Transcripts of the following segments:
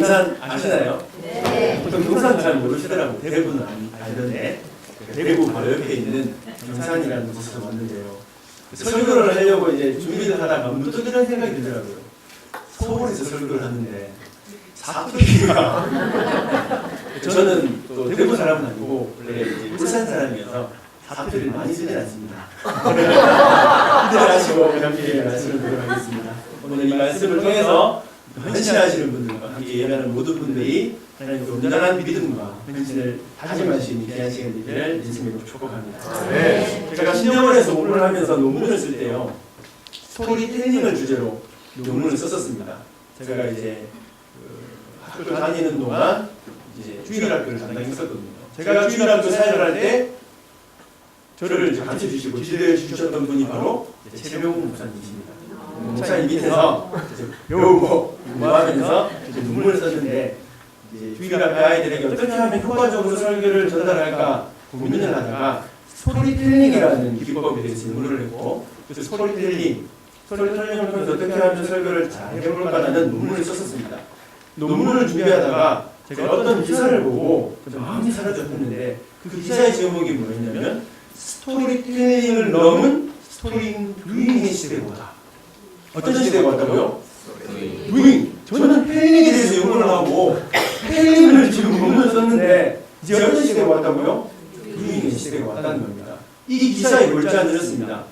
경산 아시나요? 네. 보통 경산 잘 모르시더라고요. 대구는 알던데 대구 바로 옆에 있는 경산이라는 곳에서 왔는데요. 설교를 하려고 이제 준비를 하다가 문득 이런 생각이 들더라고요. 서울에서 설교를 하는데 사투리가 저는 또 대구 사람은 아니고 원래 이제 울산 사람이어서 사투리를 많이 쓰진 않습니다. 기대를 하시고 함께 말씀을 드리도록 하겠습니다. 오늘 이 말씀을 통해서 헌신하시는 분들과 함께 예배하는 모든 분들이 하나님께 온전한 믿음과 헌신을 다짐할 수 있는 귀한 시간이 되기를 예수님으로 축복합니다. 네. 제가 신영원에서 공부를 하면서 논문을 쓸 때요, 스토리텔링을 주제로 논문을 썼었습니다. 제가 이제 학교 다니는 동안 이제 주일학교를 담당했었거든요. 제가 주일학교 사역을 할 때 저를 가르쳐 주시고 지도해 주셨던 분이 바로 최병훈 목사님이십니다. 목사님 밑에서 배우고 공부하면서 논문을 썼는데 이제 주일학교 아이들에게 어떻게 하면 효과적으로 설교를 전달할까 고민을 하다가 스토리텔링이라는 기법에 대해서 논문을 했고, 그래서 스토리텔링을 통해서 어떻게 하면 설교를 잘 해볼까라는 논문을 썼었습니다. 논문을 준비하다가 제가 어떤 기사를 보고 마음이 사라졌는데 그 기사의 제목이 뭐였냐면 스토리텔링을 넘은 스토리텔링의 시대가 왔다. 어떤 시대가 왔다고요? 도잉. 저는 텔링에 대해서 연구를 하고 텔링을 지금 논문을 썼는데 이제 어떤 시대가 왔다고요? 도잉의 시대가 왔다는 겁니다. 이 기사에 골자를 들었습니다.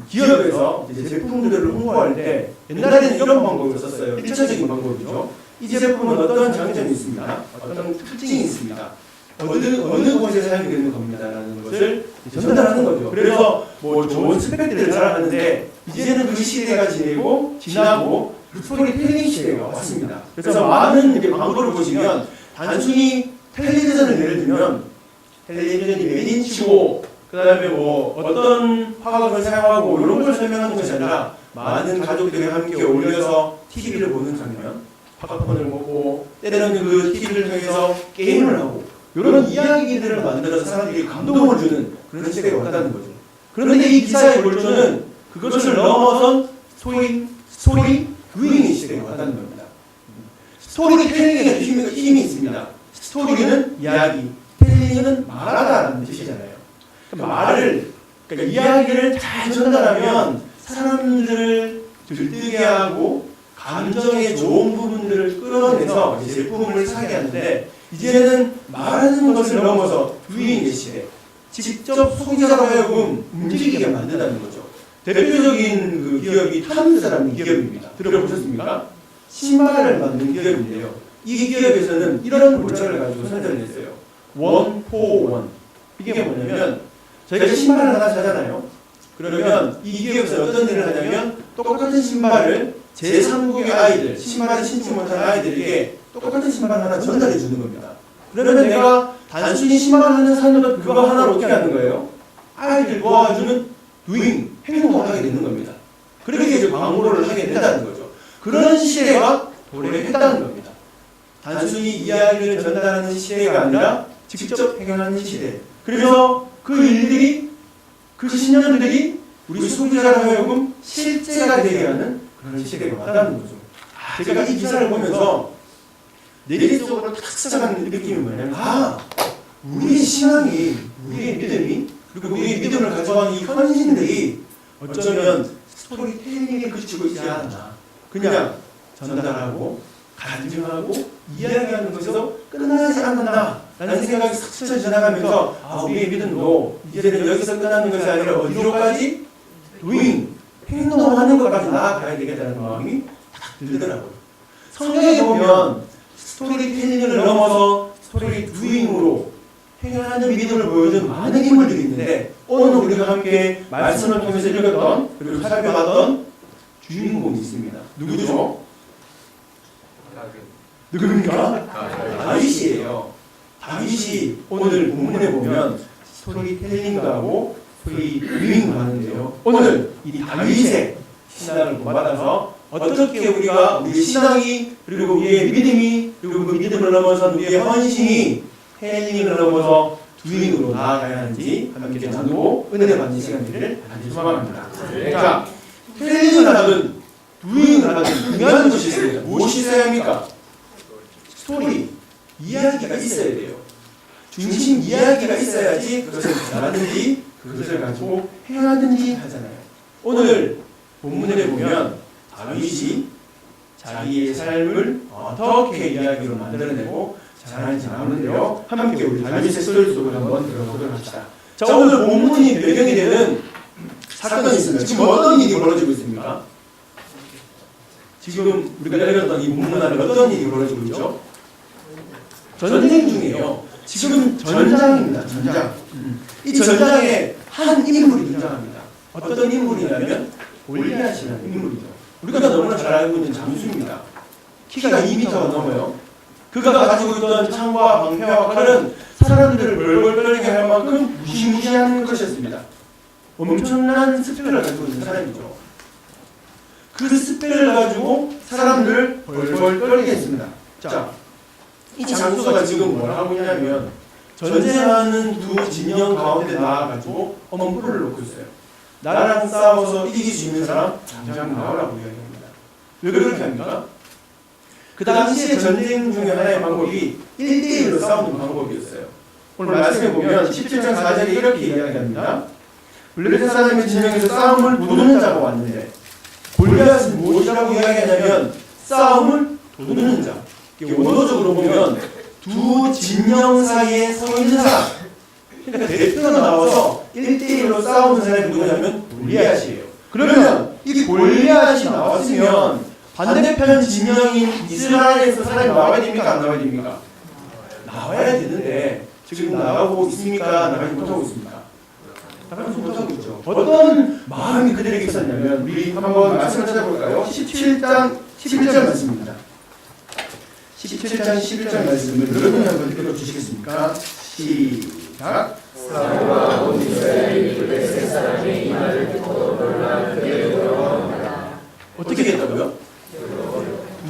기업에서 이제 제품들을 홍보할 때 옛날에는 이런 방법을 썼어요. 1차적인 방법이죠. 이 제품은 어떤 장점이 있습니다. 어떤 특징이 있습니다. 어느 곳에 사용되는 겁니다라는 것을 전달하는 거죠. 그래서 뭐 좋은 스펙들을 자랑하는데 이제는 그 시대가 지나고 스토리텔링 시대가 왔습니다. 그래서 많은 이제 광고를 보시면 단순히 텔레비전을 예를 들면 텔레비전이 몇 인치고 그 다음에 뭐 어떤 화각을 사용하고 이런 걸 설명하는 것이 아니라 많은 가족들이 함께 올려서 TV를 보는 장면, 팝콘을 먹고 때로는 그 TV를 통해서 게임을 하고 이런 이야기들을 만들어서 사람들이 감동을 주는 그런 시대가 왔다는 거죠. 그런데 이 기사의 골조는 그것을 넘어선 스토리 뷰잉의 시대가 왔다는 겁니다. 스토리텔링에 힘이 있습니다. 스토리는 이야기, 텔링은 말하다라는 뜻이잖아요. 그러니까 이야기를 잘 전달하면 사람들을 들뜨게 하고 감정의 좋은 부분들을 끌어내서 제품을 사게 하는데, 이제는 말하는 것을 넘어서 뷰잉의 시대, 직접 소비자로 하여금 움직이게 만든다는 거죠. 대표적인 그 기업이 탐스라는 기업입니다. 들어보셨습니까? 신발을 만든 기업인데요. 이 기업에서는 이런 골자를 가지고 선전을 했어요. 원 포 원. 이게 뭐냐면 저희가 신발을 하나 사잖아요. 그러면 이 기업에서 어떤 일을 하냐면 똑같은 신발을 제3국의 아이들, 신발을 신지 못한 아이들에게 똑같은 신발 하나 전달해 주는 겁니다. 그러면 내가 단순히 신발 하나 사는 것 그거 하나로 어떻게 하는 거예요? 아이들 도와주는 도잉, 행동을 하게 되는 겁니다. 그렇게 이제 광고를 하게 된다는 거죠. 그런 시대가 도래했다는 겁니다. 단순히 이야기를 전달하는 시대가 아니라 직접 행하는 시대. 그래서 그 일들이, 그 신념들이 우리 소비자로 하여금 실제가 되게 하는 그런 시대가 왔다는 거죠. 제가 이 기사를 보면서 내리적으로 탁상한 느낌이 뭐냐면, 우리의 신앙이, 우리의 믿음이, 그리고 우리의 믿음을 가져가는 이 헌신들이 어쩌면 스토리텔링에 그치고 있지 않나. 그냥 전달하고 간증하고 이야기하는 것에서 끝나지 않는다 라는 생각이 싹 스쳐 지나가면서 우리의 믿음도 이제는 여기서 끝나는 것이 아니라 어디로까지? 도잉, 행동하는 것까지 나아가야 되겠다는 마음이 딱 들더라고요. 성경에 보면 스토리텔링을 넘어서 스토리 두잉으로 행하는 믿음을 보여준 많은 인물들이 있는데, 오늘 우리가 함께 말씀을 통해서 읽었던 그리고 살펴봤던 주인공이 있습니다. 누구죠? 누굽니까? 다윗이에요. 다윗이 오늘 본문에 보면 스토리텔링하고 스토리 뷰잉을 하는데요. 오늘 이 다윗의 신앙을 본받아서 어떻게 우리가 우리의 신앙이, 그리고 우리의 믿음이, 그리고 그 믿음을 넘어선 우리의 헌신이 텔링을 넘어서 뷰잉으로 나아가야 하는지 함께 나누고 은혜 받는 시간들을 간절히 소망합니다. 자, 텔링을 하든 뷰잉을 하든 중요한 것이 있습니다. 무엇이 있어야 합니까? 스토리, 이야기가 있어야 돼요. 중심 이야기가 있어야지 그것을 잘하든지 그것을 가지고 행하든지 하잖아요. 오늘 본문에 보면 다윗이 자기의 삶을 어떻게 이야기로 만들어내고 잘하는지 나오는데요. 함께 우리 다윗의 스토리 속으로 한번 들어보도록 합시다. 자, 오늘 본문이 배경이 되는 사건이 있습니다. 지금 어떤 일이 벌어지고 있습니까? 지금 우리가 읽었던 이 본문 안에 어떤 일이 벌어지고 있죠? 전쟁 중이에요. 지금 전장입니다. 전장. 이 전장에 한 인물이 등장합니다. 어떤 인물이냐면 골리앗이라는 인물이죠. 우리가 너무나 잘 알고 있는 장수입니다. 키가 2m가 넘어요. 그가 가지고 있던 창과 방패와 칼은 사람들을 벌벌 떨게 할 만큼 무시무시한 것이었습니다. 엄청난 스펙을 가지고 있는 사람이죠. 그 스펙을 가지고 사람들을 벌벌 떨게 했습니다. 자, 이 장수가 지금 뭘 하고 있냐면 전쟁하는 두 진영 가운데 나와가지고 엄포를 놓고 있어요. 나랑 싸워서 이길 수 있는 사람 당장 나오라고 이야기합니다. 왜 그렇게 합니까? 그 당시에 전쟁 중에 하나의 방법이 1대1로 싸우는 방법이었어요. 오늘 말씀해 보면 17장 4절에 이렇게 이야기합니다. 블레셋 사람의 진영에서 싸움을 도두는 자가 왔는데 골리앗은 무엇이라고 이야기하냐면 싸움을 도두는 자. 원어적으로 보면 두 진영 사이에 서 있는 사람. 그러니까 대표가 나와서 1대1로 싸우는 사람이 누구냐면 골리앗이에요. 그러면 이 골리앗이 나왔으면 반대편 진영인 이스라엘에서 사람이 나와야 됩니까? 안 나와야 됩니까? 나와야 되는데 지금 나가고 있습니까? 나가지 못하고 있습니까? 나가지 못하고 있죠. 어떤 마음이 그들에게 있었냐면 우리 한번 말씀을 찾아볼까요? 17장 11절 말씀입니다. 17장 11절 말씀을 여러분이 한번 읽어주시겠습니까? 시작. 사울과 온 이스라엘이 블레셋 사람의 이 말을 듣고 놀라 크게 두려워합니다. 어떻게 됐다고요?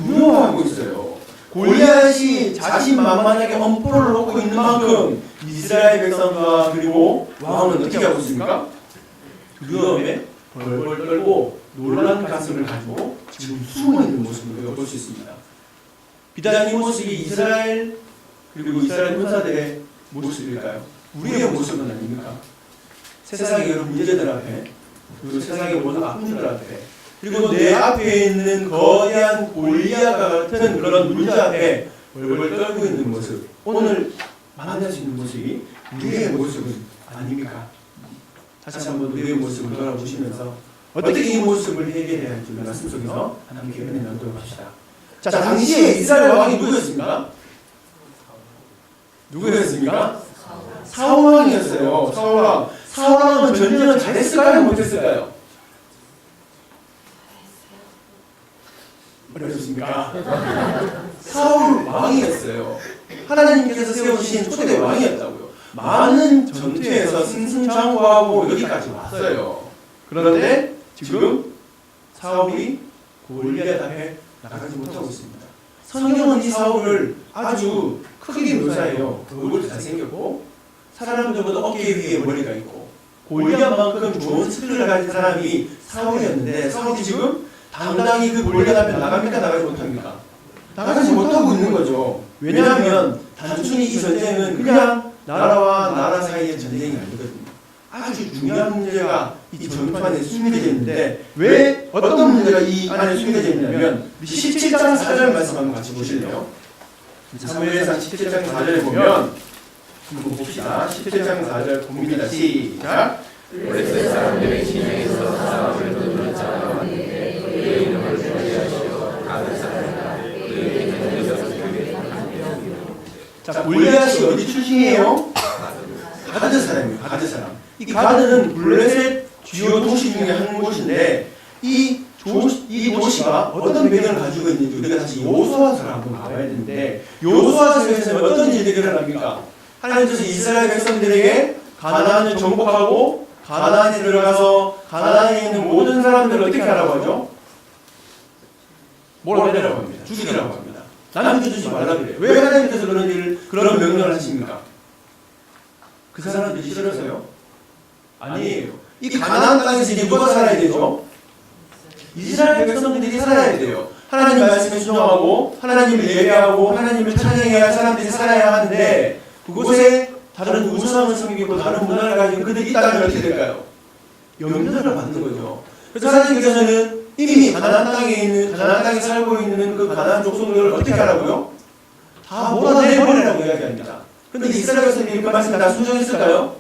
두려워하고 있어요. 골리앗이 자신만만하게 엄포를 놓고 있는 만큼 이스라엘 백성과 그리고 왕은 어떻게 하고 있습니까? 두려움에 벌벌 떨고 놀란 가슴을 가지고 지금 숨어 있는 모습을 우리가 볼 수 있습니다. 비단 이 모습이 이스라엘 그리고 이스라엘 군사들의 모습일까요? 우리의 모습은 아닙니까? 세상의 여러 문제들 앞에 그리고 세상의 모든 아픔들 앞에 그리고 내 앞에 있는 거대한 골리앗과 같은 그런 문제 앞에 벌벌 떨고 있는 모습, 오늘 만날 수 있는 모습이 우리의 모습은 아닙니까? 다시 한번 우리의 모습을 돌아보시면서 어떻게 이 모습을 해결해야 할지 말씀 속에서 함께 은혜 나누도록 합시다. 자, 당시에 이스라엘 왕이 누구였습니까? 누구였습니까? 사울 왕이었어요. 사울 왕. 사울 왕은 전쟁을 잘했을까요? 못했을까요? 어렵습니까? 사울 왕이었어요. 하나님께서 세우신 초대 왕이었다고요. 많은 전투에서 승승장구하고 여기까지 왔어요. 그런데 지금 사울이 골리앗 앞에 나가지 못하고 있습니다. 성경은 이 사울을 아주 크게 묘사해요. 얼굴도 잘생겼고 사람들보다 어깨 위에 머리가 있고 골리앗만큼 좋은 스킬을 가진 사람이 사울이었는데 사울이 지금 당당히 그 골리앗 앞에 나갑니까? 나가지 못합니까? 나가지 못하고 있는 거죠. 왜냐하면 단순히 이 전쟁은 그냥 나라와 나라 사이의 전쟁이 아니거든요. 아주 중요한 문제가 이 전투 안에 숨겨져 있는데 왜 어떤 문제가 이 안에 숨겨져 있냐면 17장 4절 말씀 한번 같이 보실래요? 사무엘상 17장 4절에 보면 한번 봅시다. 17장 4절 봅니다. 시작. 블레셋 사람들의 진영에서 싸움을 도두는 자가 왔는데 그의 이름을 보리하시오 가드사람이라 그의 이름에서 그에게 자, 골리앗이 어디 출신이에요? 가드 사람이에요. 가드 사람. 이 가드는 블레셋 주요 도시 중에 한 곳인데 이 도시가 어떤 배경을 가지고 있는지 우리가 다시 요수아서를 한번 봐야 되는데 요수아서에서는 어떤 일들이 일어납니까? 하나님께서 이스라엘 백성들에게 가나안을 정복하고 가나안에 들어가서 가나안에 있는 모든 사람들을 어떻게 하라고 하죠? 몰아내라고 합니다. 죽이라고 합니다. 남겨두지 말라 그래요. 왜 하나님께서 그런 명령을 하십니까? 그 사람들이 싫어서요? 아니에요. 이 가나안 땅에서 이제 누가 살아야 되죠? 이스라엘 백성들이 살아야 돼요. 하나님 말씀에 순종하고 하나님을 예배하고 하나님을 찬양해야 할 사람들이 살아야 하는데 그곳에 다른 우상을 섬기고 다른 문화를 가지고 그들이 있다면 어떻게 될까요? 영면을 받는 거죠. 그래서 하나님께서는 이미 가나안 땅에 살고 있는 그 가나안 족속들을 어떻게 하라고요? 다 몰아내버리라고 이야기합니다. 그런데 이스라엘 백성들이 그 말씀 다 순종했을까요?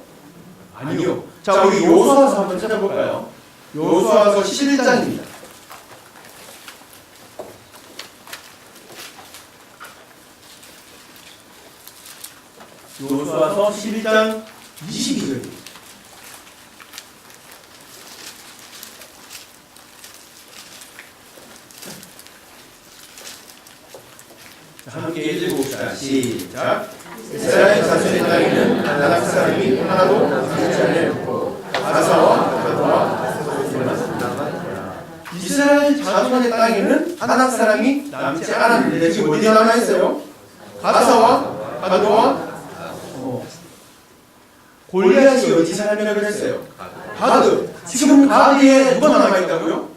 아니요. 자, 우리 여호수아서 한번 찾아볼까요? 여호수아서 11장입니다. 여호수아서 11장 22절입니다. 함께 읽어봅시다. 시작. 이스라엘 자손의 땅에는 가나안 사람이 하나도 남지 않았고 가사와 가드와 이스라엘 자손의 땅에는 가나안 사람이 남지 않았는데 지금 어디 남아 있어요? 가사와 가드와 골리앗이 어디 살면을 그랬어요? 가드. 지금 가드에 누가 남아 있다고요?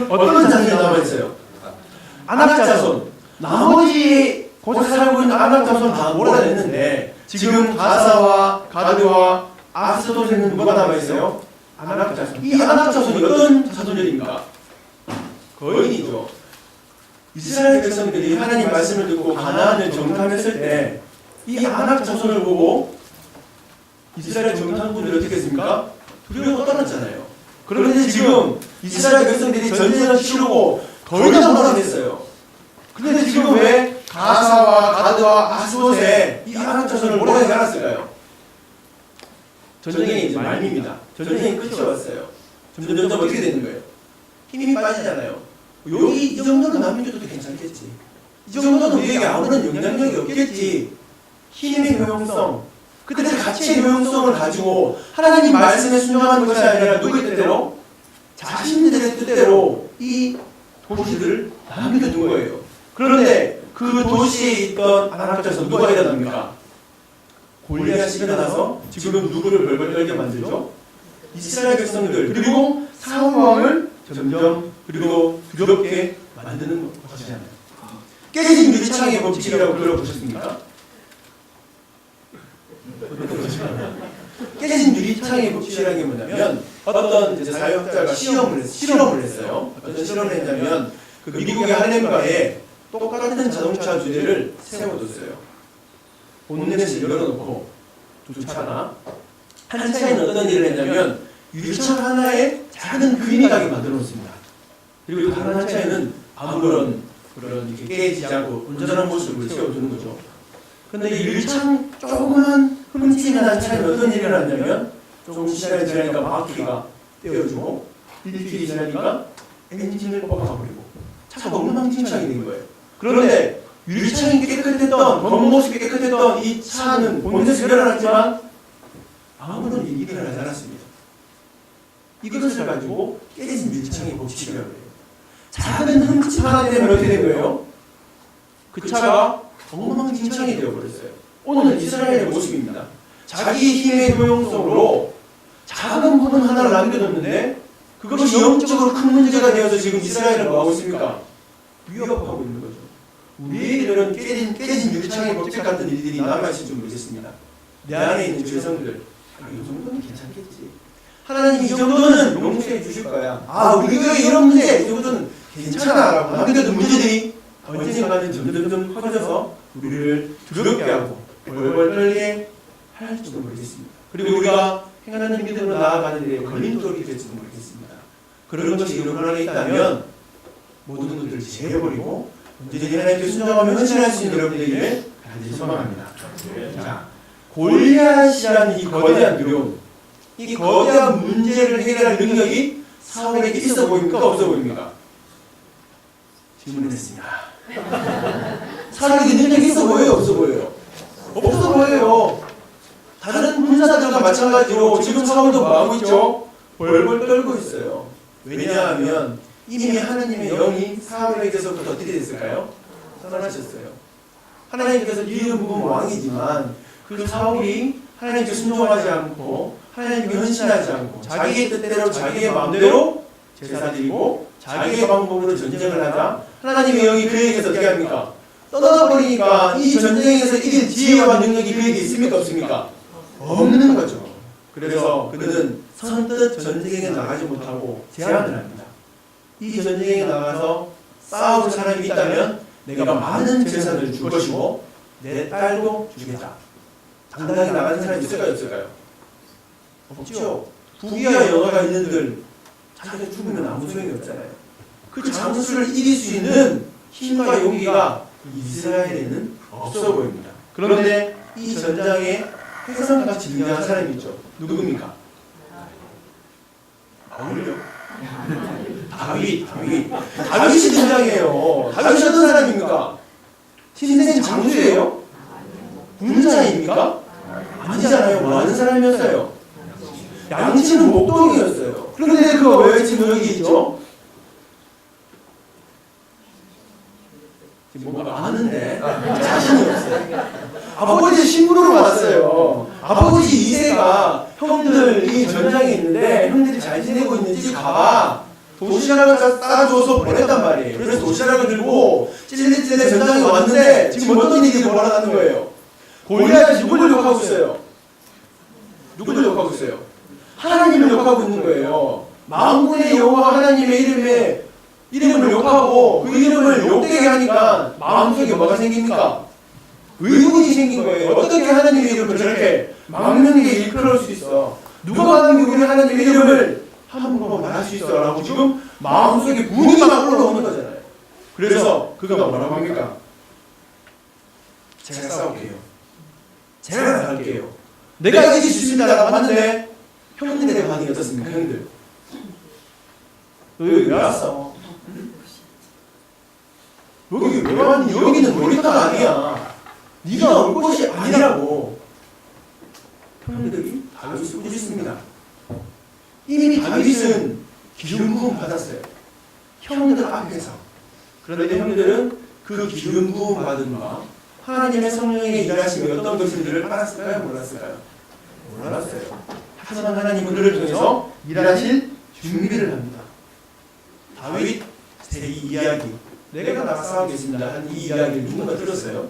어떤 자손이 남아 있어요? 아낙 자손. 나머지 곳에 살고 있는 아낙 자손 다 몰아냈는데 지금 가사와 가드와 아스돗에는 누가 남아 있어요? 아낙 자손. 이 아낙 자손이 어떤 자손들입니까? 거인이죠. 이스라엘 백성들이 하나님 말씀을 듣고 가나안을 정탐했을 때 이 아낙 자손을 보고 이스라엘 정탐꾼들이 어떻게 했습니까? 두려워 떨었잖아요. 그런데 지금 이스라엘 백성들이 전쟁을 치르고 거의 다 몰아냈어요. 그런데 지금 왜 가사와 가드와 아스돗에 이 아낙 자손을 몰아내지 않았을까요? 전쟁이 이제 말미입니다. 전쟁이 끝이 왔어요. 점점 어떻게 되는 거예요? 힘이 빠지잖아요. 여기 이 정도는 남겨줘도 괜찮겠지. 이 정도는 우리에게 아무런 영향력이 없겠지. 힘의 효용성, 그들의 가치의 효용성을 가지고 하나님 말씀에 순종하는 것이 아니라 누구의 뜻대로? 자신들의 뜻대로 이 도시들을 남겨둔 거예요. 그런데 그 도시에 있던 아낙 자손 누가 일어납니까? 골리앗이 일어나서 지금 누구를 벌벌 떨게 만들죠? 이스라엘 백성들 그리고 사울 왕을 점점 그리고 두렵게 만드는 것이잖아요. 깨진 유리창의 법칙이라고 들어보셨습니까? 깨진 유리창의 법칙이라는 게 뭐냐면 어떤 이제 사역자가 실험을 했어요. 어떤 실험을 했냐면 그 미국의 할렘가에 똑같은 자동차 두 대를 세워뒀어요. 본넷을 열어놓고 두 차나 한 차에는 어떤 일을 했냐면 유리창 하나에 작은 그림이 가게 만들어 놓습니다. 그리고 다른 한 차에는 아무런 그런 이렇게 깨지지 않고 온전한 모습을 세워두는 거죠. 그런데 이 유리창 조그만 흠집이 난 차에는 어떤 일을 하냐면 조금 시간이 지나니까 바퀴가 떼어지고 일주일이 지나니까 엔진을 뽑아버리고 차가 엉망진창이 된 거예요. 그런데 유리창이 깨끗했던 겉모습이 깨끗했던 이 차는 본넷을 열어놨지만 아무런 일이 일어나지 않았습니다. 이것을 가지고 깨진 유리창의 법칙이라고 해요. 작은 흠집 하나 때문에 어떻게 된 거예요? 그 차가 엉망진창이 되어버렸어요. 오늘 이스라엘의 모습입니다. 자기 힘의 효용성으로 작은 부분 하나를 남겨뒀는데 그것이 영적으로 큰 문제가 되어서 지금 이스라엘을 뭐하고 있습니까? 위협하고 있는 거죠. 왜 이런 깨진 유리창의 법칙 같은 일들이 남아있을지 모르겠습니다. 내 안에 있는 죄성들 이 정도는 괜찮겠지. 하나님 이 정도는 용서해 주실 거야. 우리 교회 이런 문제 이 정도는 괜찮아 라고 남겨둔 문제들이 언젠가는 점점 커져서 우리를 두렵게 하고 벌벌 떨게 할지도 모르겠습니다. 그리고 우리가 행하는 믿음으로 나아가는 데 걸림돌이 될지도 모르겠습니다. 그런 것이 여러분 안에 있다면 모든 것들을 제해버리고 언제든지 하나님께 순종하며 헌신할 수 있는 여러분들에게 간절히 소망합니다. 자, 골리앗이라는 이 거대한 두려움, 이 거대한 문제를 해결할 능력이 사울에게 있어 보입니까? 없어 보입니까? 질문했습니다. 사울에게 능력이 있어 보여요? 없어 보여요? 없어 보여요. 다른 군사들과 마찬가지로 지금 사울도 뭐하고 있죠? 벌벌 떨고 있어요. 왜냐하면 이미 하나님의 영이 사울에게서부터 어떻게 됐을까요? 떠나셨어요. 하나님께서 이름 부분 왕이지만 그 사울이 하나님께 순종하지 않고 하나님께 헌신하지 않고 자기의 뜻대로 자기의 마음대로 제사 드리고 자기의 방법으로 전쟁을 하자 하나님의 영이 그에게서 어떻게 합니까? 떠나버리니까 이 전쟁에서 이길 지혜와 능력이 그에게 있습니까? 없습니까? 없는 거죠. 그래서 그는 선뜻 전쟁에 나가지 못하고 제안을 합니다. 이 전쟁에 나가서 싸울 사람이 있다면 내가 많은 재산을 줄 것이고 내 딸도 주겠다. 당당히 나가는 사람이 있을까요? 없을까요? 없죠. 부귀와 영화가 있는들 자기가 죽으면 아무 소용이 없잖아요. 그 장수를 이길 수 있는 힘과 용기가 이스라엘에는 없어 보입니다. 그런데 이 전장에 혜성같이 등장한 사람이 있죠. 누굽니까? 아울요. 다윗이 등장해요. 다윗이 어떤 사람입니까? 신생 장수예요? 군사입니까? 아니잖아요. 뭐 하는 사람이었어요? 양치는 목동이었어요. 그런데 그거 왜 지금 여기 있죠? 지금 뭔가 아는데 자신이 없어요. 아버지 신부로 왔어요. 아버지 이세가 형들 이 전장에 있는데 형들이 잘 지내고 있는지 가봐. 도시락을 싸줘서 보냈단 말이에요. 그래서 도시락을 들고 찔레찔레 전장에 왔는데 지금 어떤 일이 벌어나는 거예요? 골리앗이 누구를 욕하고 있어요? 누구를 욕하고 있어요? 하나님을 욕하고 있는 거예요. 만군의 여호와 하나님의 이름을 욕하고 그 이름을 욕되게 하니까 마음속에 뭐가 생깁니까? 의문이 생긴 거예요. 어떻게 하나님의 이름을 저렇게 망령되게 일컬을 수 있어? 누가 하나님이 우리 하나님의 이름을 함부로 말할 수 있어? 라고 지금 마음속에 분이 막 올라오는 거잖아요. 그래서 그가 뭐라고 합니까? 제가 싸울게요. 제가 나갈게요. 내가 이길 수 있습니다. 라고 하는데 형들의 반응이 어떻습니까? 형들. 너 여기 왜 왔어? 여기 왜 왔니? 여기는 놀이터가 아니야. 네가 올 곳이 아니라고. 형들이 다윗을 꾸짖습니다. 이미 다윗은 기름 부음 받았어요. 형들 앞에서. 그런데 형들은 그 기름 부음 받은 바 하나님의 성령의 일하심이 어떤 것인지를 알았을까요? 몰랐을까요? 몰랐어요. 하지만 하나님은 그를 통해서 일하실 준비를 합니다. 다윗 제 이야기, 내가 나가 싸우겠습니다 한 이 이야기를 누군가 들었어요.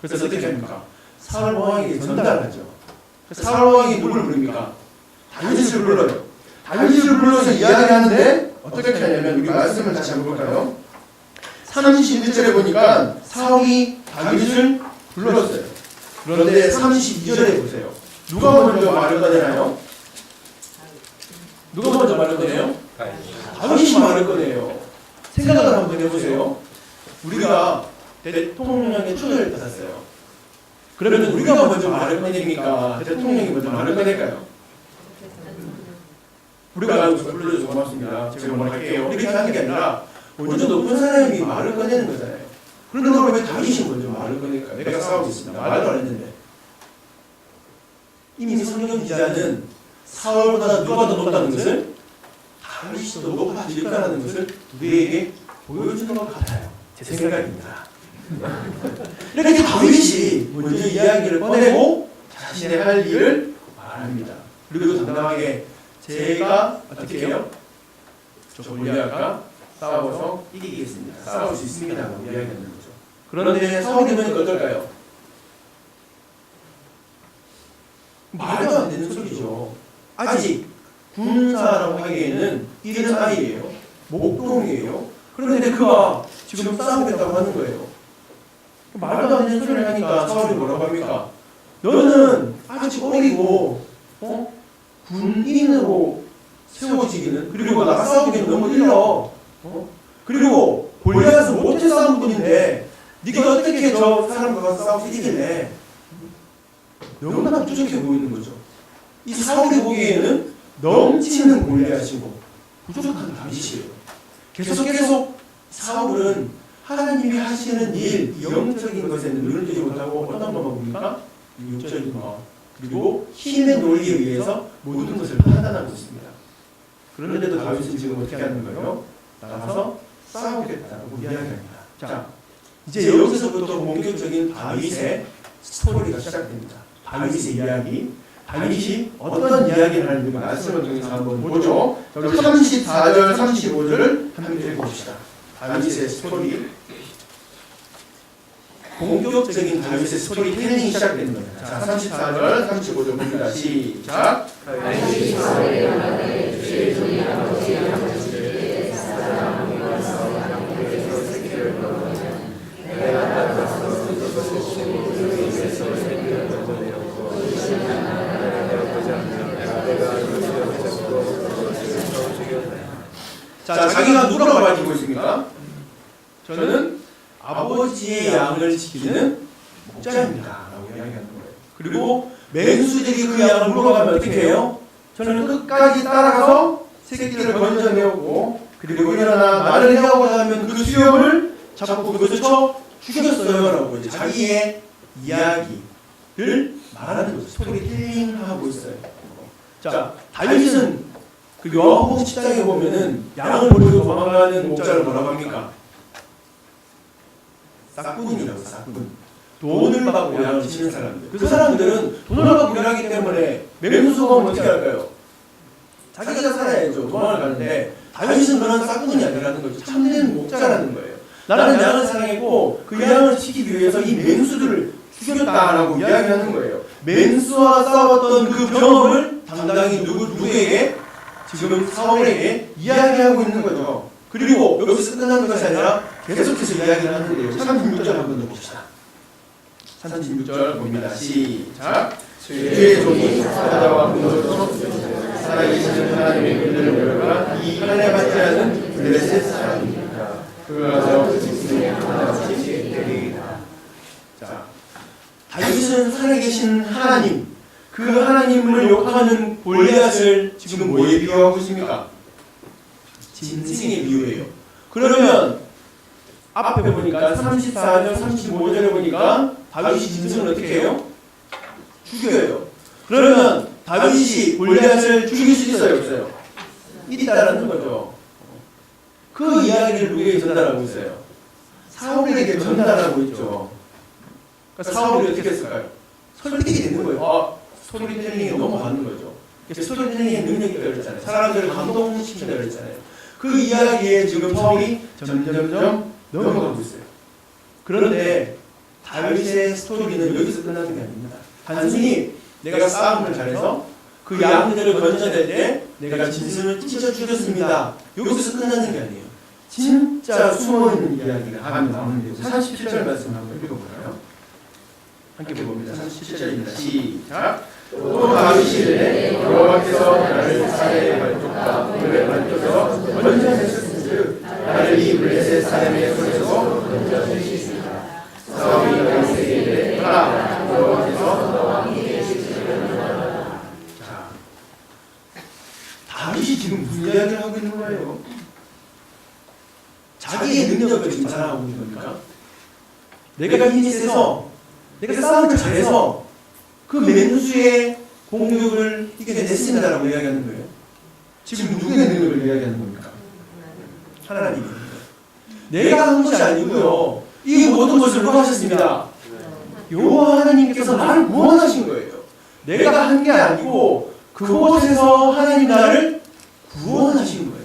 그래서 어떻게 합니까? 사울 왕에게 전달하죠. 사울 왕이 누구를 부릅니까? 다윗을 불러요. 다윗을 불러서 이야기를 하는데 어떻게 하냐면 우리 말씀을 다시 한번 볼까요? 31절에 보니까 사울이 다윗을 불렀어요. 그런데 32절에 보세요. 누가 먼저 말을 꺼내나요? 누가 먼저 말을 꺼내요? 다윗이 말을 꺼내요. 생각을 한번 해보세요. 우리가 대통령의 초대를 받았어요. 그러면 우리가 먼저 말을 꺼냅니까? 대통령이 먼저 말을 꺼낼까요? 우리가 불러줘서 고맙습니다. 제가 뭘 할게요. 이렇게 하는 게 아니라 먼저 높은 사람이 말을 꺼내는 거잖아요. 그런데 왜 다윗이 먼저 말을 꺼낼까요? 내가 싸우고 있습니다. 말도 안 했는데. 이미 성경 기자는 사울보다 누가 더 높다는 것을 다윗이 더 높아질 거라는 것을 우리에게 보여주는 것 같아요. 제 생각입니다. 이렇게 다윗이 먼저 이야기를 꺼내고 자신의 할 일을 말합니다. 그리고 당당하게 제가 어떻게 해요? 저 골리앗과 싸워서 이기겠습니다. 싸울 수 있습니다. 라고 이야기하는 거죠. 그런데 사울이 보니까 어떨까요? 말도 안 되는 소리죠. 아직 군사라고 하기에는 이른 아이예요. 목동이에요. 그런데 그가 지금 싸우겠다고 하는 거예요. 말도 안 되는 소리를 하니까 사울이 뭐라고 합니까? 너는 아직 어리고 군인으로 세워지기는, 그리고 나가 싸우기는 너무 일러. 그리고 골리앗은 못해 싸운 분인데 네가 어떻게 저 사람과 가서 싸워서 이길래? 너무나 부족해 보이는 거죠. 이 사울이 보기에는 넘치는 골리앗이고 부족한 다윗이에요. 계속 사울은 하나님이 하시는 일, 영적인 것에는 눈을 뜨지 못하고 어떤 것만 봅니까? 육적인 것, 그리고 힘의 논리에 의해서 모든 것을 판단하고 있습니다. 그런데도 다윗은 지금 어떻게 하는 거예요? 나가서 싸우겠다고 이야기합니다. 자, 이제 여기서부터 본격적인 다윗의 스토리가 시작됩니다. 다윗의 이야기. 다윗이 어떤 이야기를 하는지 말씀을 통해서 한번 보죠. 34절, 35절을 함께 읽어봅시다. 다윗의 스토리, 본격적인 다윗의 스토리텔링이 시작됩니다. 자, 34절, 35절 봅니다. 시작. 자, 자기가 누구라고 가지고 있습니까? 저는 아버지의 양을 지키는 목자입니다 라고 이야기하는 거예요. 그리고 맹수들이 그 양을 물어가면 어떻게 해요? 저는 끝까지 따라가서 새끼를 건져내오고, 그리고 일어나 말을 해오고자 하면 그 수염을 잡고 그것을 쳐 죽였어요 라고 이제 자기의 이야기를 말하는 거죠. 스토리텔링하고 있어요. 자, 다윗은 그 요한복음 10장에 보면은 양을 버리고 도망가는 목자를 뭐라고 합니까? 싹군이라고. 싹군. 돈을 받고 양을 치는 사람들. 그 사람들은 돈을 받고 일하기 때문에 맹수가 오면 어떻게 할까요? 자기가 살아야죠. 도망을 가는데 다윗은 그런 싹군이 아니라는 거죠. 참된 목자라는 거예요. 나는 양을 사랑했고 그 양을 지키기 위해서 이 맹수들을 죽였다라고 이야기하는 거예요. 맹수와 싸웠던 그 경험을 당당히 누구에게? 지금 사울에게 이야기하고 있는 거죠. 그리고 여기서 끝나는 것이 아니라 계속해서 이야기를 하는데요. 36절 한번 더 봅시다. 36절 봅니다. 시작. 주의 종이 사자와 군도로 살아계시는 하나님의 군대를 모여라. 이 하늘 받지 않은 블레셋 사람입니다. 그가서 짐승의 하나같이 되리이다. 자, 다윗은 살아계신 하나님, 그 하나님을 욕하는 골리앗을 지금 뭐에 비유하고 있습니까? 짐승에 비유해요. 그러면 앞에 보니까 34절, 35절에 보니까 다윗이 짐승을 어떻게 해요? 죽여요. 그러면 다윗이 골리앗을 죽일 수 있어요, 없어요? 있다라는 거죠. 그 이야기를 누구에게 전달하고 있어요? 사울에게 전달하고 있죠. 그러니까 사울이 어떻게 했을까요? 설득이 되는 거예요. 스토리텔링에 넘어가는 거죠. 스토리텔링의 능력이 되었잖아요. 사람들을 감동시킨다 그랬잖아요. 그 이야기에 지금 사울이 점점점 넘어가고 있어요. 그런데 다윗의 스토리는 여기서 끝나는 게 아닙니다. 단순히 내가 싸움을 잘해서 그 양들을 건져낼 때 내가 짐승을 찢어 죽였습니다. 여기서 끝나는 게 아니에요. 진짜 숨어있는 이야기가 하면 나오는데 37절 말씀 한번 읽어볼까요? 함께 봅니다. 37절입니다. 시작. 또 다윗이 이르되 여호와께서 나를 사내의 발톱과 물의 발톱에서 건져내셨은즉 나를 이 블레셋 사람의 손에서 건져내시리이다. 사울이 다윗에게 이르되 가라 여호와께서 너와 함께 계시리로다. 자, 다윗이 지금 무슨 이야기를 하고 있는 거예요? 자기의 능력을 지금 자랑하고 있는 겁니까? 내가 힘이 세서 내가 싸움을 잘해서 그 맹수의 공격을 이겨냈습니다라고 이야기하는 거예요. 지금 누구의 능력을 이야기하는 겁니까? 하나님의 능력. 내가 한 것이 아니고요. 이 모든 것을 누가 하셨습니다. 여호와 하나님께서 나를 구원하신 거예요. 내가 한 게 아니고 그곳에서 하나님 나를 구원하신 거예요.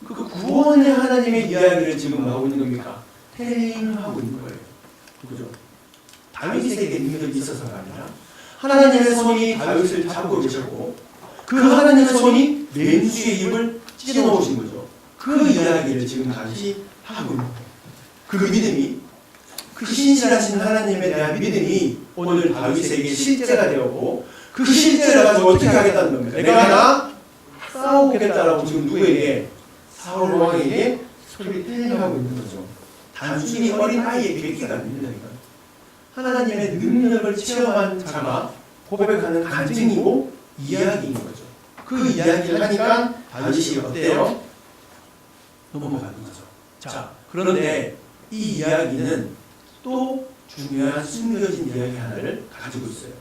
그 구원의 하나님의 이야기를 지금 하고 있는 겁니까? 텔링하고 있는 거예요. 그죠? 다윗에게 능력이 있어서가 아니라 하나님의 손이 다윗을 잡고 계셨고 그 하나님의 손이 맹수의 입을 찢어놓으신 거죠. 그 이야기를 지금 다윗이 하고 있는 거예요. 그 믿음이, 그 신실하신 하나님에 대한 믿음이 오늘 다윗에게 실제가 되었고 그 실제를 가지고 어떻게 하겠다는 겁니까? 내가 나 싸우겠다라고 지금 누구에게? 사울 왕에게 스토리텔링하고 있는 거죠. 단순히 어린 아이의 계기가 아닙니다. 하나님의 능력을 체험한 자가 고백하는 간증이고 이야기인 거죠. 그 이야기를 하니까 다윗이 어때요? 넘어가는 거죠. 자, 그런데 이 이야기는 또 중요한 숨겨진 이야기 하나를 가지고 있어요.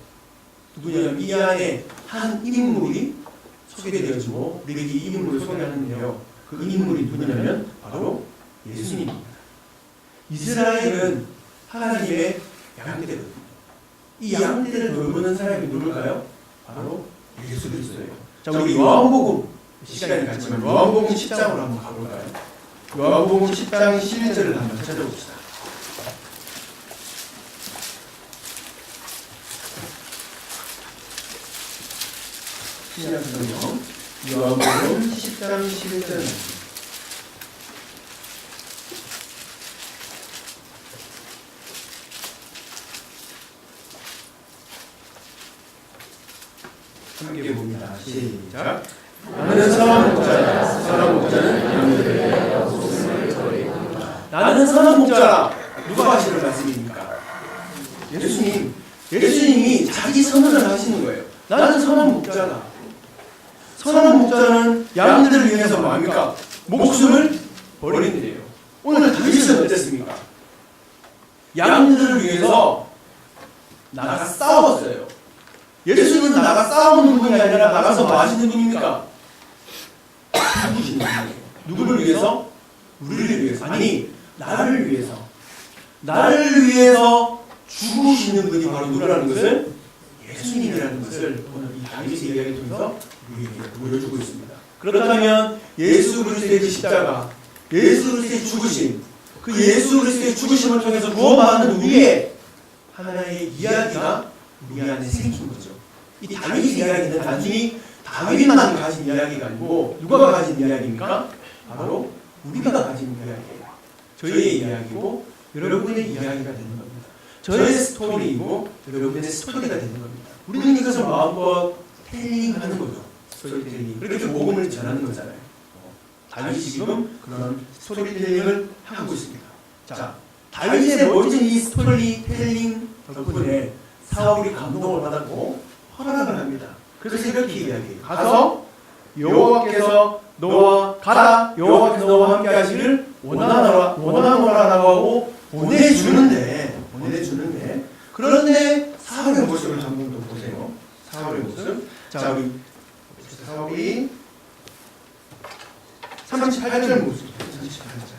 누구냐면 이 안에 한 인물이 소개되어지고 우리에게 이 인물을 소개하는데요. 그 인물이 누구냐면 바로 예수님입니다. 이스라엘은 하나님의 양떼거든요. 이 양떼를 돌보는 사람이 누굴까요? 바로 예수 그리스도예요. 자, 우리 요한복음 시간이 갔지만 요한복음 10장으로 한번 가볼까요? 요한복음 10장 11절을 한번 찾아봅시다. 신약 성경 요한복음 10장 11절 함께 봅니다. 시작. 나는 선한 목자라. 선한 목자는 양들을 위하여 목숨을 버리고. 나는 선한 목자라. 누가 하시는 말씀입니까? 예수님이 자기 선언을 하시는 거예요. 나는 선한 목자다. 선한 목자는 양들을 위해서 뭐합니까? 목숨을 버린대요. 오늘 다윗은 어땠습니까? 양들을 위해서 나가 싸웠어요. 예수님은 나가 싸우는 분이 아니라 나가서 뭐 하시는 분입니까? 죽으시는 분이에요. 누구를 위해서? 우리를 위해서. 아니, 나를 위해서. 나를 위해서 죽으시는 분이 바로 누구라는 것을? 예수님이라는 것을 오늘 이 다윗의 이야기를 통해서 우리에게 보여주고 있습니다. 그렇다면 예수 그리스도의 그 십자가, 예수 그리스도의 죽으심, 그 예수 그리스도의 죽으심을 통해서 구원받는 우리의 하나의 이야기가 우리 안에 생긴 거죠. 이 다윗의 이야기는 단순히 다윗만 가진 이야기가 아니고 누가 가진 이야기입니까? 바로 우리가 가진 이야기예요. 저희의 이야기고 여러분의 이야기가 되는 겁니다. 저의 스토리이고 여러분의 스토리가 되는 겁니다. 우리는 이것을 마음껏 텔링하는 거죠. 스토리텔링. 그렇게 복음을 전하는 거잖아요. 다윗이 지금 그런 스토리텔링을 하고 있습니다. 자, 다윗의 멋진 이 스토리텔링 덕분에 사울이 감동을 받았고 허락을 합니다. 그래서 이렇게 이야기해요. 가서 여호와께서 너와 가라. 여호와께서 너와 함께 하시기를 원하노라라고 하고 보내주는데 그런데 사울의 모습을 한번 더 보세요. 사울의 모습. 자, 우리 사울이 38절 모습. 38절.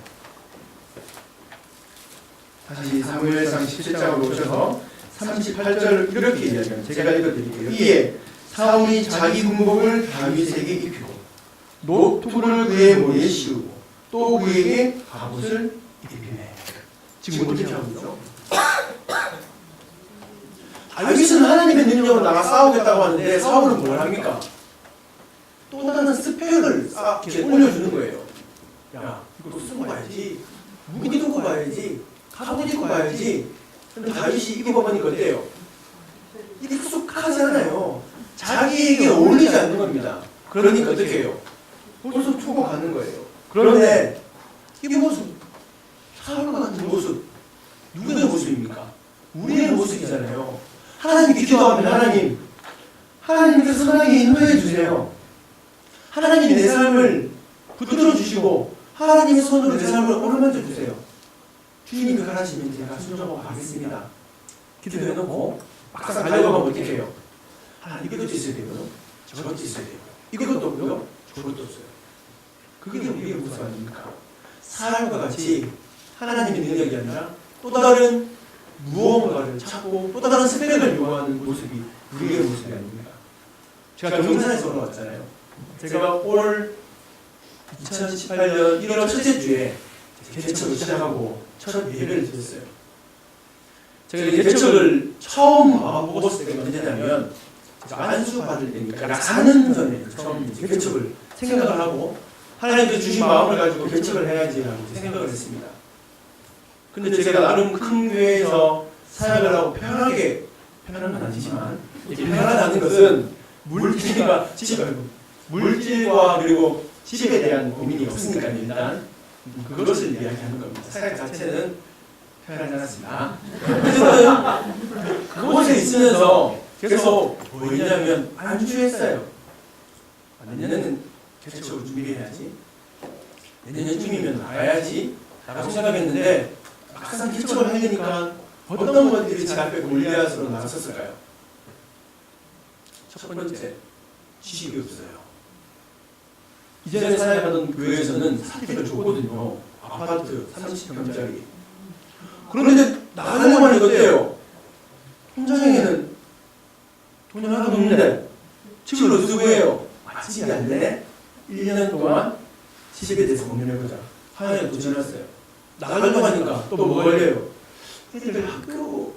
다시 사무엘상 17장으로 오셔서 38절을 이렇게 이야기합니다. 제가 읽어드릴게요. 이에 사울이 자기 군복을 다윗에게 입히고 노투구를 그의 머리에 씌우고 또 그에게 갑옷을 입히네. 지금 어떻게 하고 있죠? 다윗은 하나님의 능력으로 나가 싸우겠다고 하는데 사울은 뭘 합니까? 또 다른 스펙을 이렇게 올려주는 거예요. 야, 이거 쓰고 가야지. 무기 두고 가야지. 갑옷 입고 가야지. 근데 다윗이 입어보니까 어때요? 익숙하지 않아요. 자기에게 어울리지 않는 겁니다. 그러니까 어떻게 해요? 벌써 초고 가는 거예요. 그런데 이 모습, 사울과 같은 모습, 누구의 모습입니까? 우리의 모습이잖아요. 하나님 기도하면 하나님께서 선하게 인도해 주세요. 하나님이 내 삶을 붙들어 주시고 하나님의 손으로 내 삶을 오르만져 주세요. 주님이 가라시면 제가 순종하고 가겠습니다. 기도해놓고 막상 달려가면 어떻게 해요? 하나님 이것도 있어야 되고요. 저것도 있어야 되고요. 이것도 없고요. 저것도 없어요. 그게 우리의 모습 아닙니까? 사람과 같이 하나님의 능력이 아니라 또 다른 무언가를 찾고 또 다른 스펙을 요구하는 모습이 우리의 모습이 아닙니까? 제가 경산에서 올라왔잖아요. 제가 올 2018년 1월 첫째 주에 개척을 시작하고 첫 예배를 드렸어요. 제가 이 개척을 처음 와보았을 때가 언제냐면 제가 안수 받을 때니까 약 4년 전에 처음 개척을 생각을 하고 하나님께서 주신 마음을 가지고 개척을 해야지라고 생각을 했습니다. 근데 제가 나름 큰 교회에서 사역을 하고 편한 건 아니지만 편하다는 것은 물질과 그리고 집에 대한 고민이 없으니까 일단 그것을 이야기하는 겁니다. 사역 자체는 편하지 않았습니다. 어쨌든 그곳에 있으면서 계속 뭐였냐면 안주했어요. 내년에는 개척을 준비해야지. 내년쯤이면 나가야지. 라고 생각했는데 막상 개척을 하려니까 어떤 것들이 제 앞에 골리앗으로 나섰을까요? 첫 번째, 지식이 없어요. 이전에 사역하던 교회에서는 사택을 줬거든요. 아파트 30평짜리. 그런데 나가려고 하니까 어때요? 통장에는 돈이 하나도 없는데 집을 어디서 구해요? 집이 안 되네? 1년 동안 집에 대해서 고민해보자. 하나님 또 전화했어요. 나가려고 하니까 또 뭐 걸려요? 애들 학교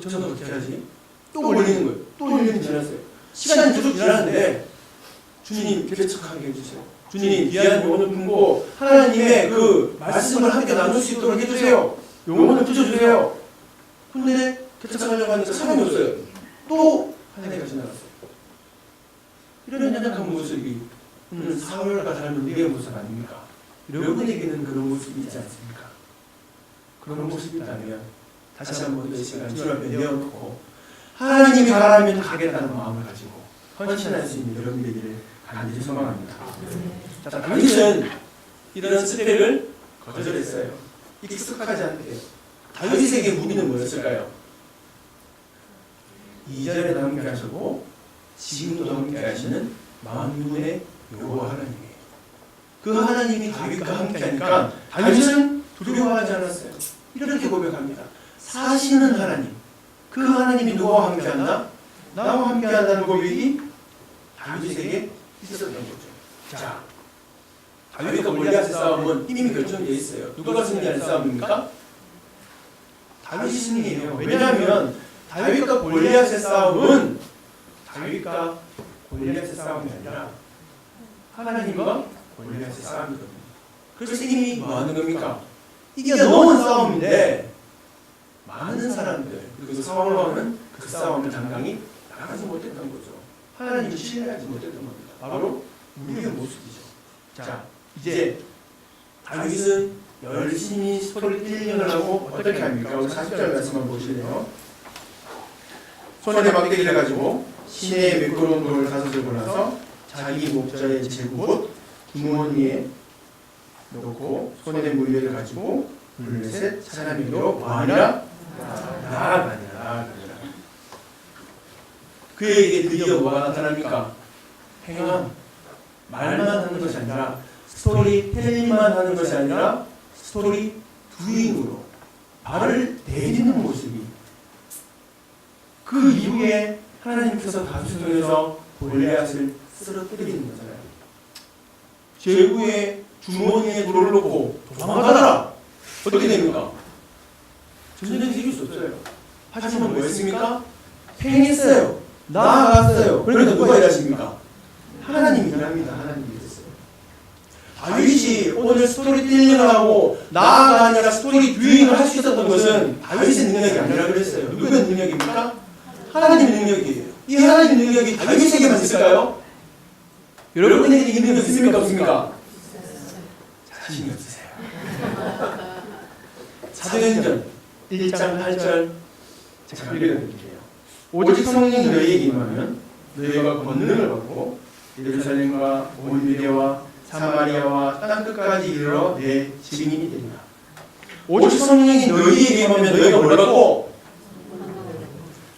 저는 어떻게 하지? 또 걸리는 거예요. 또 1년이 지났어요. 시간이 계속 지나는데 주님 개척하게 해주세요. 주님 귀한 영혼을 품고 하나님의 그 말씀을 함께 나눌 수 있도록 해주세요. 영혼을 붙여주세요. 근데 개척하려고 하니까 사람이 없어요. 또 한 해가 지나갔어요. 이런 연약한 모습이 오늘 사울과 닮은 우리의 모습 아닙니까? 여러분에게는 그런 모습이 있지 않습니까? 그런 모습이 있다면 다시 한번 이 시간 주 앞에 내어놓고 하나님이 가라면 가겠다는 마음을 가지고 헌신할 수 있는 여러분 되기를 간절히 소망합니다. 자, 다윗은 이런 스펙을 거절했어요. 익숙하지 않게. 다윗에게 무기는 뭐였을까요? 이전에도 함께 하셨고 지금도 함께 하시는 만군의 여호와 하나님이에요. 그 하나님이 다윗과 함께 하니까 다윗은 두려워하지 않았어요. 이렇게 고백합니다. 사시는 하나님, 그 하나님이 누구와 함께 한다? 나와 함께 한다는 고백이 다윗에게 있었던 거죠. 자, 다윗과 골리앗의 싸움은 이미 결정되어 있어요. 누가 승리할 싸움입니까? 다윗이 승리해요. 왜냐하면 다윗과 골리앗의 싸움은 다윗과 골리앗의 싸움이 아니라 하나님과 골리앗의 싸움이거든요. 그래서 이미 뭐 하는 겁니까? 이게 너무 싸움인데 많은 사람들 그리고 사울왕은 그 싸움을 당당히 나가지 못했던 거죠. 하나님을 신뢰하지 못했던 겁니다. 바로 우리의 모습이죠. 자, 이제 다윗은 열심히 스토리 딜링을 하고 어떻게 합니까? 오늘 40절 말씀만 보실래요? 손에 막대기를 가지고 시내의 매끄러운 돌 5을 골라서 자기 목자의 제국 기문 위에 놓고 손에 물레를 가지고 둘셋 사람에게로 뭐하니라? 나아가니라. 그에게 드디어 뭐가 나타납니까? 행함, 말만 하는 것이 아니라 스토리 텔링만 하는 것이 아니라 스토리 두잉으로 발을 내딛는 모습이 그 이후에 하나님께서 다윗을 통해서 골리앗을 쓰러뜨리는 거잖아요. 제후의 주머니에 돌을 놓고 도망가라. 어떻게 됩니까? 전쟁에서 이길 수 없어요. 하지만 뭐 했습니까? 행했어요. 나아갔어요. 그러니까 누가 일하십니까? 하나님이 일합니다. 하나님이 일했어요. 다윗이 오늘 스토리 딜링을 하고 나아가 아니라 스토리 듀잉을 할 수 있었던 것은 다윗의 능력이 아니라 그랬어요. 누구의 능력입니까? 하나님의 능력이에요. 이 하나님의 능력이 다윗에게만 있을까요? 여러분에게 이 능력 있습니까? 없습니까? 자신이 없으세요. 사도행전 1장 8절 제가 읽어드릴게요. 오직 성령이 너희에게 임하면 너희가 권능을 받고 예루살렘과 온 유대와 사마리아와 땅끝까지 이르러 내 증인이 되리라. 오직 성령이 너희에게 임하면 너희가 뭘 받고?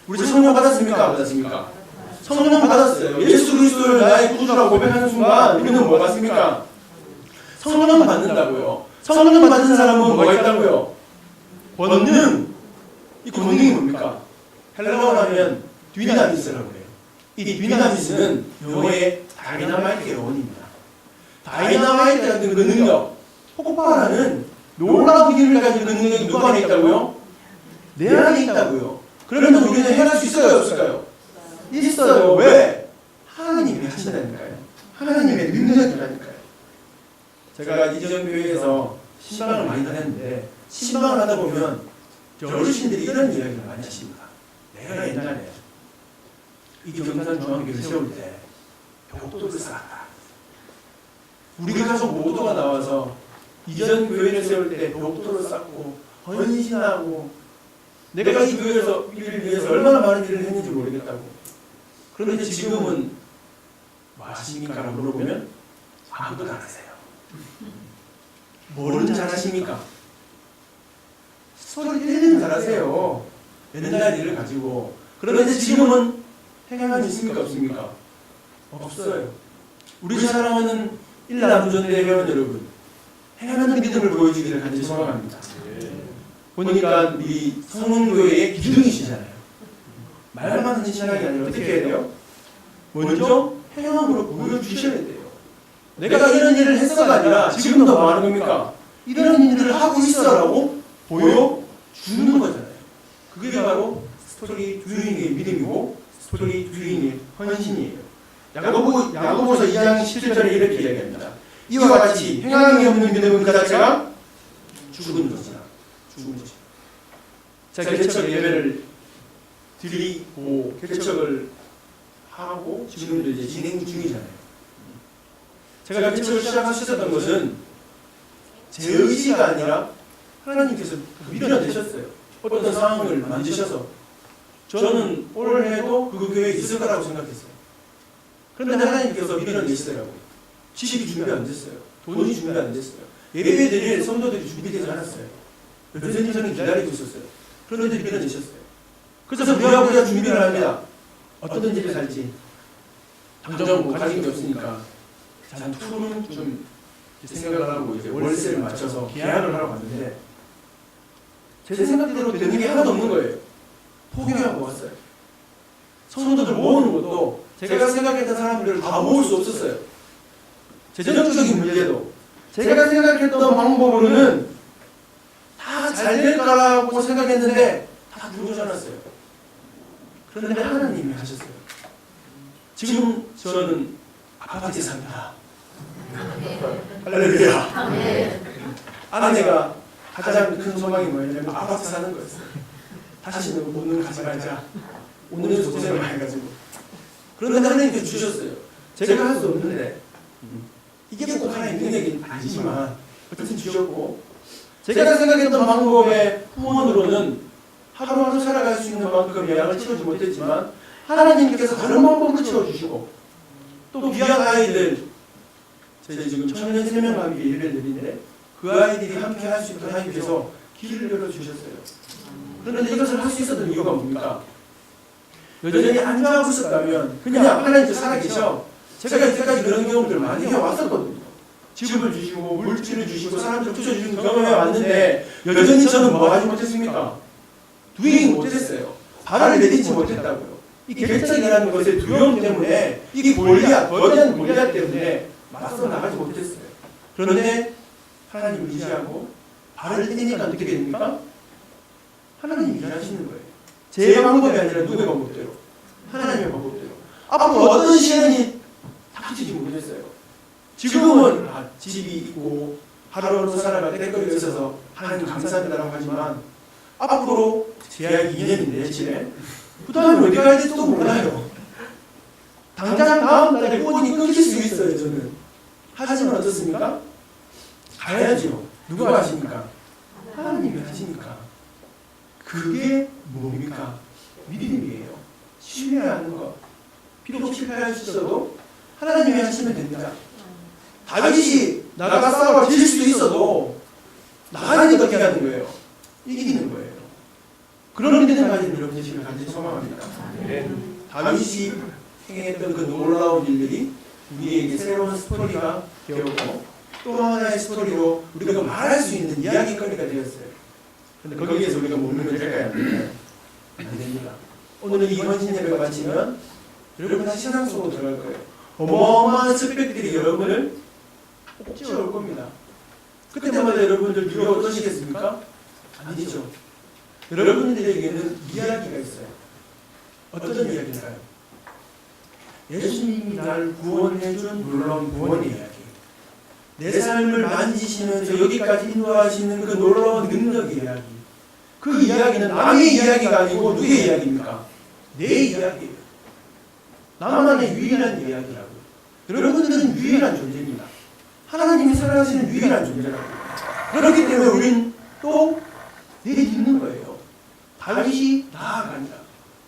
우리 성령 받았습니까? 안 받았습니까? 성령 받았어요. 예수 그리스도를 나의 구주라고 고백하는 순간 우리는 뭐 받습니까? 성령 받는다고요. 성령 받는 사람은 뭐가 있다고요? 권능. 이 권능이 뭡니까? 헬라어로 하면 뒤나미스라고 해요. 이 뒤나미스는 영어의 다이나마이트의 원입니다. 다이나마이트 같은 그 능력, 폭발하는 놀라운 힘을 가진 그 능력이 누구 안에 있다고요? 내 안에 있다고요. 그러면 우리는 해낼 수 있어요? 없을까요? 있어요. 왜? 하나님이 하신다니까요. 하나님의 능력이라니까요. 제가 이전 교회에서 신방을 많이 다녔는데 신방을 하다 보면 어르신들이 이런 이야기를 많이 하십니다. 내가 옛날에 이 경산 중앙교회를 세울 때 벽돌을 쌓았다. 우리 가족 모두가 나와서 이전 교회를 세울 때 벽돌을 쌓고 헌신하고 내가 이 교회에서 이를 위해서 얼마나 많은 일을 했는지 모르겠다고. 그런데 지금은 뭐 하십니까? 라고 물어보면 아무도 안 하세요. 뭐는 잘하십니까? 스토리 텔링 잘하세요. 옛날 일을 가지고. 그런데 지금은 행함이 있습니까? 없습니까? 없어요. 우리 사랑하는 일남전대 회원 여러분, 행하는 믿음을 보여주기를 간절히 소망합니다. 보니까 우리 성문교회의 기둥이시잖아요. 말만 하는 신앙이 아니라 어떻게 해야 돼요? 먼저 행함으로 보여주셔야 돼요. 내가 이런 일을 했어가 아니라 지금도 뭐 하는 겁니까? 이런 일들을 하고 있어라고 보여주는 거잖아요. 그게 바로 스토리 듀잉의 믿음이고 스토리 듀잉의 헌신이에요. 야고보서 2장 17절에 이렇게 이야기합니다. 이와 같이 행함이 없는 믿음은 그 자체가 죽은 것이다. 죽은 것이다. 자, 개척 예배를 드리고 개척을 하고 지금도 이제 진행 중이잖아요. 제가 개척을 시작하셨던 것은 제 의지가 아니라 하나님께서 밀어내셨어요. 어떤 상황을 만드셔서 저는 올해도 그 교회에 있을 거라고 생각했어요. 그런데 하나님께서 밀어내시더라고요. 지식이 준비 안 됐어요. 돈이 준비 안 됐어요. 예배 드릴 성도들이 준비되지 않았어요. 여전히 저는 기다리고 있었어요. 그런데 밀어내셨어요. 그래서 부랴부랴 준비를 합니다. 어떤 일을 살지. 당장 뭐 가진 게 없으니까 잔투는 좀 생각을 하고 이제 월세를 맞춰서 계약을 하러 갔는데 제 생각대로 되는 게 하나도 없는 거예요. 포기하고 왔어요. 성도들 모으는 것도 제가 생각했던 사람들을 다 모을 수 없었어요. 재정적인 문제도 제가 생각했던 방법으로는 다 잘 될 거라고 생각했는데 다 부르셔놨어요. 그런데 하나님이 하셨어요. 지금 저는 아파트에 삽니다. 할렐루야. 아내가 가장 큰 소망이 뭐냐면 아파트 사는 거였어요. 다시는 오늘 가지 말자. 오늘은 고생을 많이 해가지고. 그런데 하나님께서 주셨어요. 제가 할 수 없는데 이게 꼭 하나님의 능력이 아니지만 어쨌든 주셨고 제가 생각했던 방법의 후원으로는 하루하루 살아갈 수 있는 만큼 양을 채우지 못했지만 하나님께서 다른 방법으로 채워주시고 또 귀한 아이들 저희 지금 청년 3명과 함께 예배를 드리는데 그 아이들이 함께 할 수 있도록 하나님께서 길을 열어주셨어요. 그런데 이것을 할 수 있었던 이유가 뭡니까? 여전히 안주하고 있었다면 그냥 하나님께서 살아계셔. 제가 이때까지 그런 경험들 많이 해왔었거든요. 집을 주시고 물질을 주시고 사람들을 부셔주시는 경험해 왔는데 여전히 저는 뭐 하지 못했습니까? 두잉 못했어요. 발을 내딛지 못했다고요. 이 결정이라는 것의 두려움 때문에 이 골리앗, 거대한 골리앗 때문에 맞서 나가지 못했어요. 그런데 하나님을 의지하고 발을 떼니까 어떻게 됩니까? 하나님이 일하시는 거예요. 제 방법이 아니라 누구의 방법대로? 하나님의 방법대로. 앞으로 어떤 시련이 닥치지 못했어요. 지금은 집이 있고 하루하루 살아갈 때거리가 있어서 하나님 감사합니다라고 하지만 앞으로 제약이 2년인데 내년에 그 다음에 어디 가야 될지도 몰라요. 당장 다음 달에 후원이 끊길 수 있어요. 저는. 하지만 어떻습니까? 가야죠. 누가 하십니까? 하나님이 하시니까. 그게 뭡니까? 믿음이에요. 신뢰하는 것. 비록 실패할 수 있어도 하나님이 하시면 됩니다. 다윗이 나가 싸워 질 수도 있어도 나가니까 어떻게 하는 거예요? 이기는 거예요. 그런 믿음 가진 여러분 되시길 간절히 소망합니다. 다윗이 행했던 그 놀라운 일들이 우리에게 새로운 스토리가 되었고 또 하나의 스토리로 우리가 말할 수 있는 이야기거리가 되었어요. 그런데 거기에서 우리가 머물면 될까요? 안 됩니다. 오늘은 이 헌신 예배가 마치면 여러분 다시 신앙 속으로 들어갈 거예요. 어마어마한 스펙들이 여러분을 옥죄올 겁니다. 그때마다 여러분들 두려워 떠시겠습니까? 아니죠. 여러분들에게는 이야기가 있어요. 어떤 이야기인가요? 예수님이 날 구원해준 놀라운 구원의 이야기. 내 삶을 만지시면서 여기까지 인도하시는 그 놀라운 능력의 이야기. 그 이야기는 남의 이야기가 아니고 누구의 이야기입니까? 내 이야기예요. 나만의 유일한 이야기라고. 여러분들은 유일한 존재입니다. 하나님이 살아가시는 유일한 존재라고. 그렇기 때문에 우리는 또 내딛는 거예요. 다윗이 나아간다.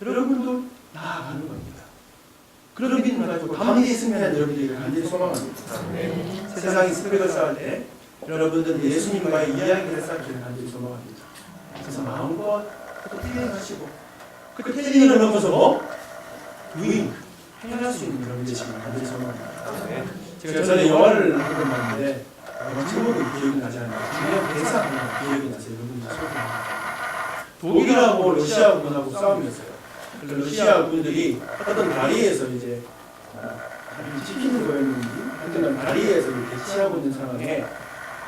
여러분도 나아가는 겁니다. 그런 믿음을 가지고 담대히 승리한 여러분들에게 간절히 소망합니다. 세상이 스펙을 쌓을 때 여러분들은 예수님과의 이야기를 쌓기를 간절히 소망합니다. 그래서 마음껏 힐링하시고 그 힐링을 넘어서 뭐? 두잉 행할 수 있는 여러분 되시길 간절히 소망합니다. 제가 전에 영화를 한 번 봤는데 영화 제목이 기억이 나지 않아요. 중요한 대사가 기억이 나서 여러분들 소개합니다. 독일하고 러시아군하고 싸움이었어요. 러시아 군들이 어떤 다리에서 이제 찍히는 거였는지 하여튼 다리에서 이렇게 취하고 있는 상황에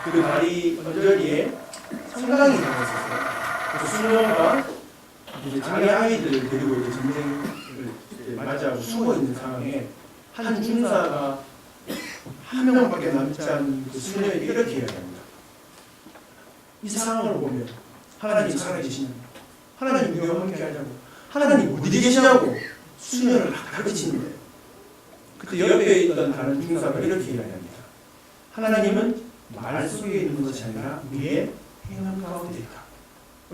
그 다리 언저리에 성당이 나와 있었어요. 그 수녀가 이제 자기 아이들을 데리고 이제 전쟁을 이제 맞이하고 숨어 있는 상황에 한 중사가 한 명밖에 남지 않은 그 수녀에게 이렇게 이야기합니다. 이 상황을 보면 하나님 살아계시는 하나님 우리와 함께 하자고 하나님 어디 계시냐고 수녀를 가르치는데 그때 옆에 있던 다른 중사가 이렇게 이야기합니다. 하나님은 말 속에 있는 것이 아니라 우리의 행함 가운데 있다.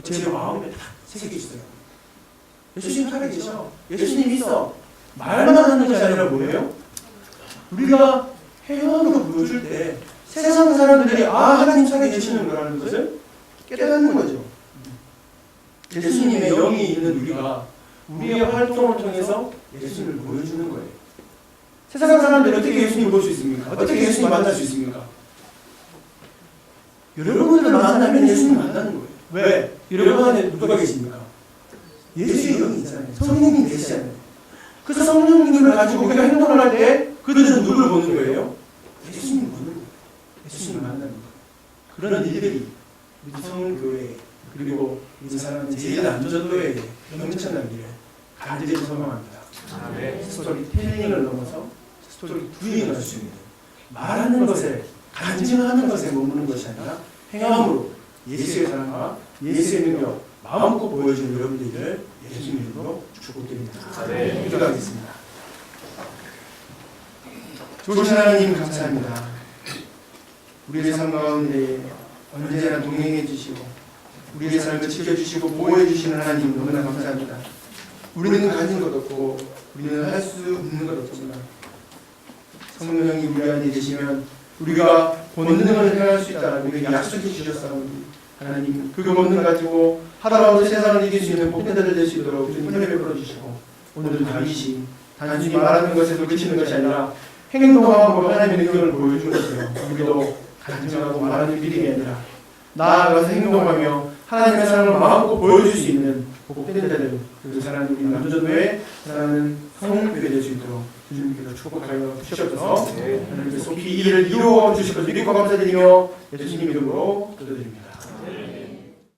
제 마음에 딱 새겨 있어요. 예수님 살아계셔. 예수님 있어. 말만 하는 것이 아니라 뭐예요? 우리가 행함으로 보여줄 때 세상 사람들이 하나님 살아계시는 거라는 것을 깨닫는 거죠. 예수님의 영이 있는 우리가 우리의 활동을 통해서 예수님을 보여주는 거예요. 세상 사람들이 어떻게 예수님을 볼 수 있습니까? 어떻게 예수님 만날 수 있습니까? 여러분들을 만나면 예수님 만나는 거예요. 왜? 여러분 안에 누가 계십니까? 예수의 영이 있잖아요. 성령님이 계시잖아요. 그래서 성령님을 가지고 우리가 행동을 할 때 그들은 누굴 보는 거예요? 예수님을 보는 거예요. 예수님을 만나는 거예요. 그런 일들이 우리 성교회 그리고 우리 사람은 제일 안전도에 넘쳐나기를 간절히 소망합니다. 스토리 텔링을 넘어서 스토리 두잉을 할 수 있는 말하는 것에 간증하는 것에 머무는 것이 아니라 행함으로 예수의 사랑과 예수의 능력 마음껏 보여주는 여러분들을 예수님 이름으로 축복드립니다. 기도하겠습니다. 좋으신 하나님 감사합니다. 우리의 삶 가운데 언제나 동행해 주시고 우리의 삶을 지켜주시고 보호해 주시는 하나님 너무나 감사합니다. 우리는 가진 것 없고 우리는 할 수 없는 것 없지만 성령이 우리 안에 계시면 우리가 본능을 행할 수 있다라고 우리에게 약속해 주셨사오니 하나님 그 본능 가지고 하나로 세상을 이길 수 있는 복된 자들 될 수 있도록 주님 은혜 베풀어 주시고 오늘도 다윗이 단순히 말하는 것에도 그치는 것이 아니라 행동하고 하나님의 능력을 보여주는 것이요 우리도 간증하고 말하는 믿음이 아니라 나아가서 행동하며 하나님의 사랑을 마음껏 보여줄 수 있는 복된 자들 그리고 사랑하는 우리 남전도에 사랑하는 성교회 될 수 있도록 주님께서 축복하여 주시옵소서. 하나님께서 속히 이 일을 이루어 주실 것을 믿고 감사드리며 예수님 이름으로 기도드립니다.